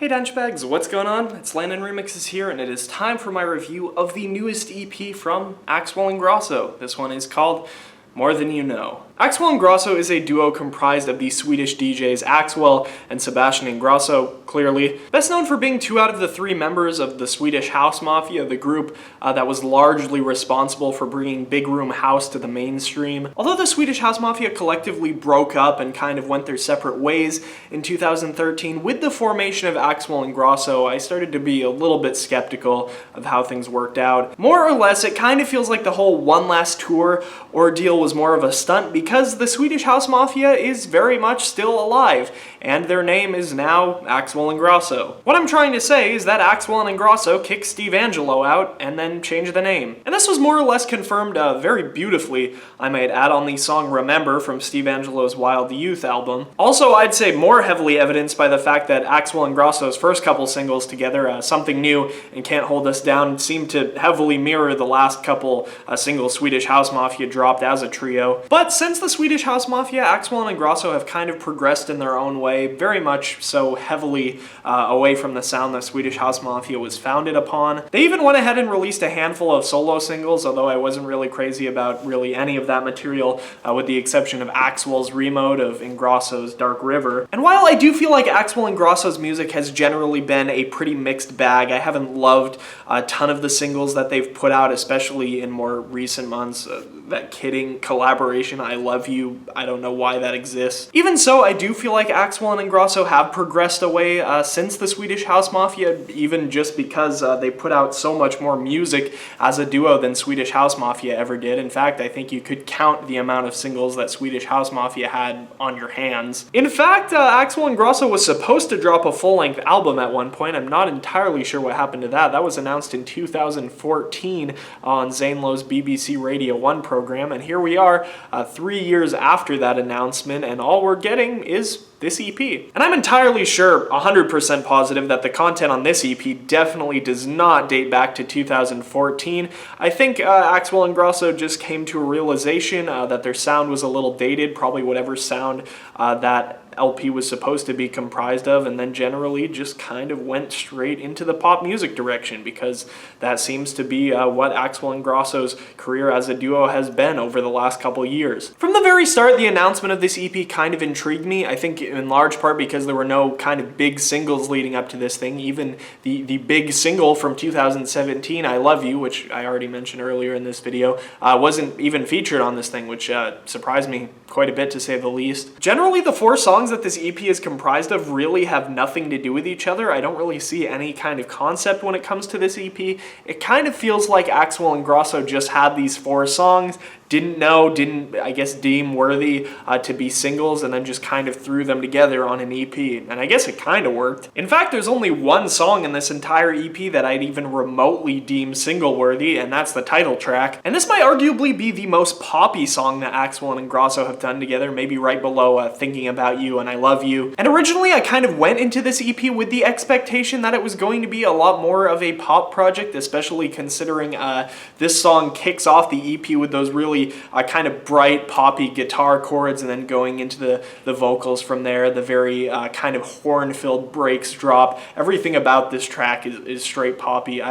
Hey Denchbags, what's going on? It's Landon Remixes here, and it is time for my review of the newest EP from Axwell Ingrosso. This one is called More Than You Know. Axwell Ingrosso is a duo comprised of the Swedish DJs Axwell and Sebastian Ingrosso, clearly. Best known for being two out of the three members of the Swedish House Mafia, the group that was largely responsible for bringing big room house to the mainstream. Although the Swedish House Mafia collectively broke up and kind of went their separate ways in 2013, with the formation of Axwell Ingrosso, I started to be a little bit skeptical of how things worked out. More or less, it kind of feels like the whole One Last Tour ordeal was more of a stunt because the Swedish House Mafia is very much still alive, and their name is now Axwell Ingrosso. What I'm trying to say is that Axwell and Ingrosso kicked Steve Angelo out and then changed the name. And this was more or less confirmed very beautifully, I might add, on the song Remember from Steve Angelo's Wild Youth album. Also, I'd say more heavily evidenced by the fact that Axwell and Ingrosso's first couple singles together, Something New and Can't Hold Us Down, seemed to heavily mirror the last couple singles Swedish House Mafia dropped as a trio. But since the Swedish House Mafia, Axwell and Ingrosso have kind of progressed in their own way, very much so heavily away from the sound that Swedish House Mafia was founded upon. They even went ahead and released a handful of solo singles, although I wasn't really crazy about really any of that material, with the exception of Axwell's remode of Ingrosso's Dark River. And while I do feel like Axwell Ingrosso's music has generally been a pretty mixed bag, I haven't loved a ton of the singles that they've put out, especially in more recent months. That Kidding collaboration, I Love You, I don't know why that exists. Even so, I do feel like Axwell and Ingrosso have progressed away since the Swedish House Mafia, even just because they put out so much more music as a duo than Swedish House Mafia ever did. In fact, I think you could count the amount of singles that Swedish House Mafia had on your hands. In fact, Axwell Ingrosso was supposed to drop a full-length album at one point. I'm not entirely sure what happened to that. That was announced in 2014 on Zane Lowe's BBC Radio 1 program, and here we are 3 years after that announcement, and all we're getting is this EP. And I'm entirely sure, 100% positive, that the content on this EP definitely does not date back to 2014. I think Axwell Ingrosso just came to a realization that their sound was a little dated, probably whatever sound that LP was supposed to be comprised of, and then generally just kind of went straight into the pop music direction, because that seems to be what Axwell Ingrosso's career as a duo has been over the last couple years. From the very start, the announcement of this EP kind of intrigued me, I think in large part because there were no kind of big singles leading up to this thing. Even the big single from 2017, I Love You, which I already mentioned earlier in this video, wasn't even featured on this thing, which surprised me quite a bit, to say the least. Generally, the four songs that this EP is comprised of really have nothing to do with each other. I don't really see any kind of concept when it comes to this EP. It kind of feels like Axwell Ingrosso just had these four songs, didn't I guess deem worthy to be singles, and then just kind of threw them together on an EP, and I guess it kind of worked. In fact, there's only one song in this entire EP that I'd even remotely deem single worthy, and that's the title track. And this might arguably be the most poppy song that Axwell and Ingrosso have done together, maybe right below Thinking About You and I Love You. And originally I kind of went into this EP with the expectation that it was going to be a lot more of a pop project, especially considering this song kicks off the EP with those really kind of bright poppy guitar chords, and then going into the vocals from there, the very kind of horn-filled breaks drop. Everything about this track is straight poppy.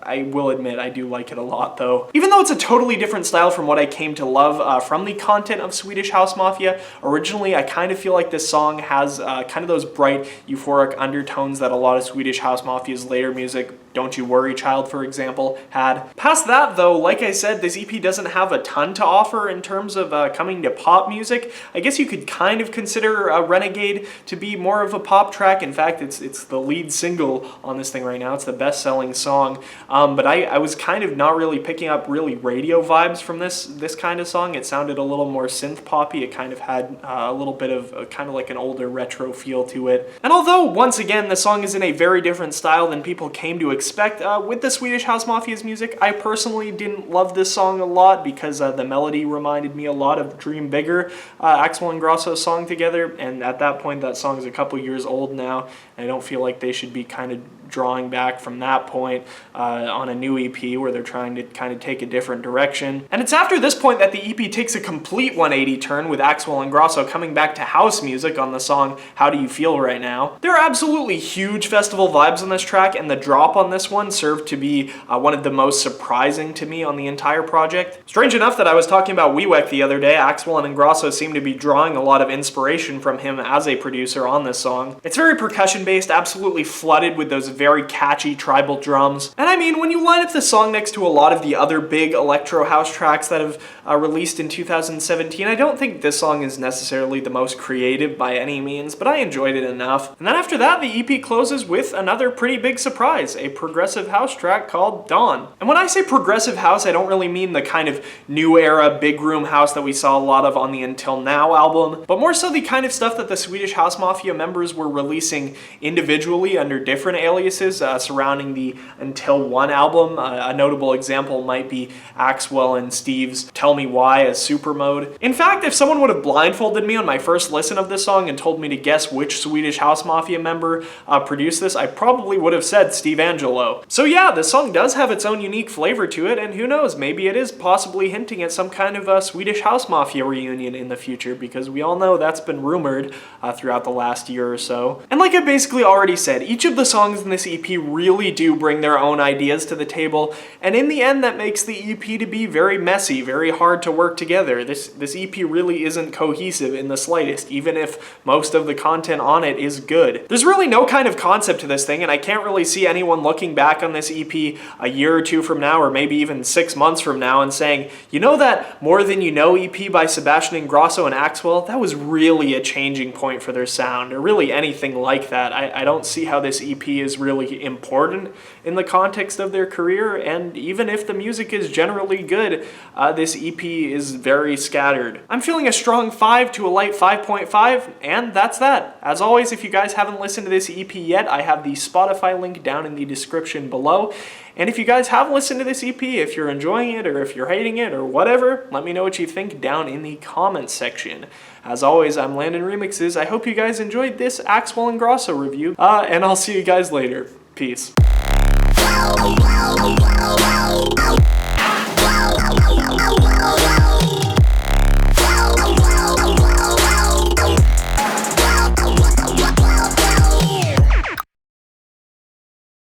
I will admit, I do like it a lot, though. Even though it's a totally different style from what I came to love from the content of Swedish House Mafia, originally I kind of feel like this song has kind of those bright, euphoric undertones that a lot of Swedish House Mafia's later music, Don't You Worry Child, for example, had. Past that, though, like I said, this EP doesn't have a ton to offer in terms of coming to pop music. I guess you could kind of consider Renegade to be more of a pop track. In fact, it's the lead single on this thing right now. It's the best-selling song. But I was kind of not really picking up really radio vibes from this kind of song. It sounded a little more synth poppy. It kind of had a little bit of kind of like an older retro feel to it. And although, once again, the song is in a very different style than people came to expect with the Swedish House Mafia's music, I personally didn't love this song a lot because the melody reminded me a lot of Dream Bigger, Axwell and Ingrosso's song together. And at that point, that song is a couple years old now, and I don't feel like they should be kind of drawing back from that point on a new EP where they're trying to kind of take a different direction. And it's after this point that the EP takes a complete 180 turn, with Axwell Ingrosso coming back to house music on the song How Do You Feel Right Now. There are absolutely huge festival vibes on this track, and the drop on this one served to be one of the most surprising to me on the entire project. Strange enough that I was talking about Wewek the other day, Axwell and Ingrosso seem to be drawing a lot of inspiration from him as a producer on this song. It's very percussion based, absolutely flooded with those very catchy tribal drums. And I mean, when you line up the song next to a lot of the other big electro house tracks that have released in 2017, I don't think this song is necessarily the most creative by any means, but I enjoyed it enough. And then after that, the EP closes with another pretty big surprise, a progressive house track called Dawn. And when I say progressive house, I don't really mean the kind of new era big room house that we saw a lot of on the Until Now album, but more so the kind of stuff that the Swedish House Mafia members were releasing individually under different aliases surrounding the Until One album. A notable example might be Axwell and Steve's Tell Me Why as Super Mode. In fact, if someone would have blindfolded me on my first listen of this song and told me to guess which Swedish House Mafia member produced this, I probably would have said Steve Angelo. So yeah, this song does have its own unique flavor to it, and who knows, maybe it is possibly hinting at some kind of a Swedish House Mafia reunion in the future, because we all know that's been rumored throughout the last year or so. And like I basically already said, each of the songs in this EP really do bring their own ideas to the table, and in the end that makes the EP to be very messy, very hard to work together. This EP really isn't cohesive in the slightest, even if most of the content on it is good. There's really no kind of concept to this thing, and I can't really see anyone looking back on this EP a year or two from now, or maybe even 6 months from now, and saying, you know, that More Than You Know EP by Sebastian Ingrosso and Axwell, that was really a changing point for their sound, or really anything like that. I don't see how this EP is really important in the context of their career, and even if the music is generally good, this EP is very scattered. I'm feeling a strong 5 to a light 5.5, and that's that. As always, if you guys haven't listened to this EP yet, I have the Spotify link down in the description below. And if you guys have listened to this EP, if you're enjoying it or if you're hating it or whatever, let me know what you think down in the comments section. As always, I'm Landon Remixes. I hope you guys enjoyed this Axwell Ingrosso review, and I'll see you guys later. Peace.